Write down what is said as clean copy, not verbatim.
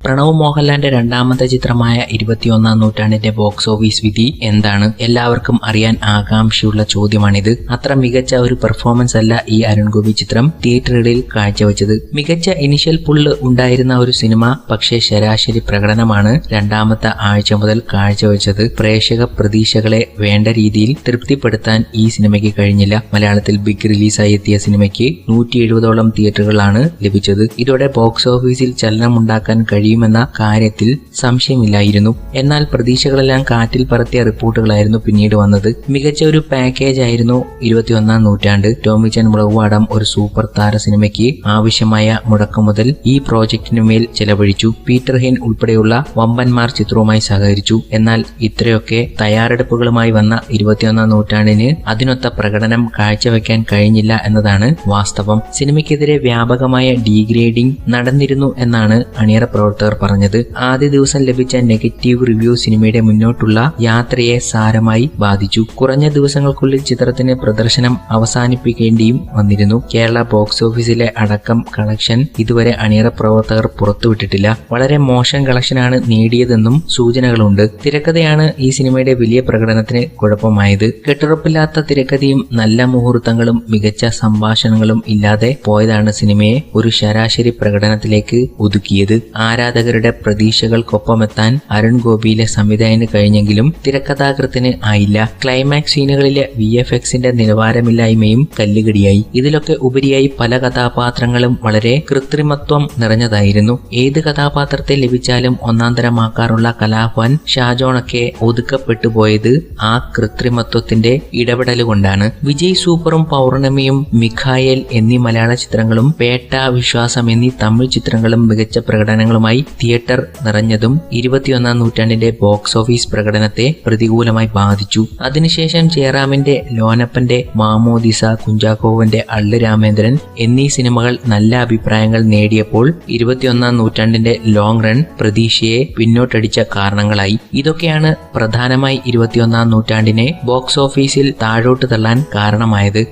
പ്രണവ് മോഹൻലാലിന്റെ രണ്ടാമത്തെ ചിത്രമായ 21ാം നൂറ്റാണ്ടിന്റെ ബോക്സ് ഓഫീസ് വിധി എന്താണ്? എല്ലാവർക്കും അറിയാൻ ആകാംക്ഷയുള്ള ചോദ്യമാണിത്. അത്ര മികച്ച ഒരു പെർഫോമൻസ് അല്ല ഈ അരുൺ ഗോപി ചിത്രം തിയേറ്ററുകളിൽ കാഴ്ചവെച്ചത്. മികച്ച ഇനിഷ്യൽ പുള്ള് ഉണ്ടായിരുന്ന ഒരു സിനിമ, പക്ഷേ ശരാശരി പ്രകടനമാണ് രണ്ടാമത്തെ ആഴ്ച മുതൽ കാഴ്ചവെച്ചത്. പ്രേക്ഷക പ്രതീക്ഷകളെ വേണ്ട രീതിയിൽ തൃപ്തിപ്പെടുത്താൻ ഈ സിനിമയ്ക്ക് കഴിഞ്ഞില്ല. മലയാളത്തിൽ ബിഗ് റിലീസായി എത്തിയ സിനിമയ്ക്ക് 170ഓളം തിയേറ്ററുകളാണ് ലഭിച്ചത്. ഇതോടെ ബോക്സ് ഓഫീസിൽ ചലനമുണ്ടാക്കാൻ കഴിയുമെന്ന കാര്യത്തിൽ സംശയമില്ലായിരുന്നു. എന്നാൽ പ്രതീക്ഷകളെല്ലാം കാറ്റിൽ പറത്തിയ റിപ്പോർട്ടുകളായിരുന്നു പിന്നീട് വന്നത്. മികച്ച ഒരു പാക്കേജ് ആയിരുന്നു 21ാം നൂറ്റാണ്ട്. ടോമിച്ചൻ മുളകുവാടം ഒരു സൂപ്പർ താര സിനിമയ്ക്ക് ആവശ്യമായ മുടക്കം മുതൽ ഈ പ്രോജക്റ്റിനുമേൽ ചെലവഴിച്ചു. പീറ്റർ ഹെയ്ൻ ഉൾപ്പെടെയുള്ള വമ്പന്മാർ ചിത്രവുമായി സഹകരിച്ചു. എന്നാൽ ഇത്രയൊക്കെ തയ്യാറെടുപ്പുകളുമായി വന്ന 21ാം നൂറ്റാണ്ടിന് അതിനൊത്ത പ്രകടനം കാഴ്ചവെക്കാൻ കഴിഞ്ഞില്ല എന്നതാണ് വാസ്തവം. സിനിമയ്ക്കെതിരെ വ്യാപകമായ ഡീഗ്രേഡിംഗ് നടന്നിരുന്നു എന്നാണ് അണിയറ പ്രവർത്തകർ പറഞ്ഞത്. ആദ്യ ദിവസം ലഭിച്ച നെഗറ്റീവ് റിവ്യൂ സിനിമയുടെ മുന്നോട്ടുള്ള യാത്രയെ സാരമായി ബാധിച്ചു. കുറഞ്ഞ ദിവസങ്ങൾക്കുള്ളിൽ ചിത്രത്തിന് പ്രദർശനം അവസാനിപ്പിക്കേണ്ടിയും വന്നിരുന്നു. കേരള ബോക്സ് ഓഫീസിലെ അടക്കം കളക്ഷൻ ഇതുവരെ അണിയറ പ്രവർത്തകർ പുറത്തുവിട്ടിട്ടില്ല. വളരെ മോശം കളക്ഷനാണ് നേടിയതെന്നും സൂചനകളുണ്ട്. തിരക്കഥയാണ് ഈ സിനിമയുടെ വലിയ പ്രകടനത്തിന് കുഴപ്പമായത്. കെട്ടുറപ്പില്ലാത്ത തിരക്കഥയും നല്ല മുഹൂർത്തങ്ങളും മികച്ച സംഭാഷണങ്ങളും ഇല്ലാതെ പോയതാണ് സിനിമയെ ഒരു ശരാശരി പ്രകടനത്തിലേക്ക് ഒതുക്കിയത്. ആരാധകരുടെ പ്രതീക്ഷകൾക്കൊപ്പമെത്താൻ അരുൺ ഗോപിയിലെ സംവിധായകന് കഴിഞ്ഞെങ്കിലും തിരക്കഥാകൃത്തിന് ആയില്ല. ക്ലൈമാക്സ് സീനുകളിലെ VFXന്റെ നിലവാരമില്ലായ്മയും കല്ലുകടിയായി. ഇതിലൊക്കെ ഉപരിയായി പല കഥാപാത്രങ്ങളും വളരെ കൃത്രിമത്വം നിറഞ്ഞതായിരുന്നു. ഏത് കഥാപാത്രത്തെ ലഭിച്ചാലും ഒന്നാന്തരമാക്കാറുള്ള കലാഭവൻ ഷാജോണൊക്കെ ഒതുക്കപ്പെട്ടുപോയത് ആ കൃത്രിമത്വത്തിന്റെ ഇടപെടലുകൊണ്ടാണ്. വിജയ് സൂപ്പറും പൗർണമിയും മിഖായേൽ എന്നീ മലയാള ചിത്രങ്ങളും പേട്ട, വിശ്വാസം എന്നീ തമിഴ് ചിത്രങ്ങളും മികച്ച പ്രകടനങ്ങളുമായി തിയേറ്റർ നിറഞ്ഞതും 21ാം നൂറ്റാണ്ടിന്റെ ബോക്സ് ഓഫീസ് പ്രകടനത്തെ പ്രതികൂലമായി ബാധിച്ചു. അതിനുശേഷം ജയറാമിന്റെ ലോനപ്പന്റെ മാമോദിസ, കുഞ്ചാക്കോവന്റെ അള്ളു രാമേന്ദ്രൻ എന്നീ സിനിമകൾ നല്ല അഭിപ്രായങ്ങൾ നേടിയപ്പോൾ 21ാം നൂറ്റാണ്ടിന്റെ ലോങ് റൺ പ്രതീക്ഷയെ പിന്നോട്ടടിച്ച കാരണങ്ങളായി. ഇതൊക്കെയാണ് പ്രധാനമായി 21ാം നൂറ്റാണ്ടിനെ ബോക്സ് ഓഫീസിൽ താഴോട്ട് തള്ളാൻ കാരണമായത്.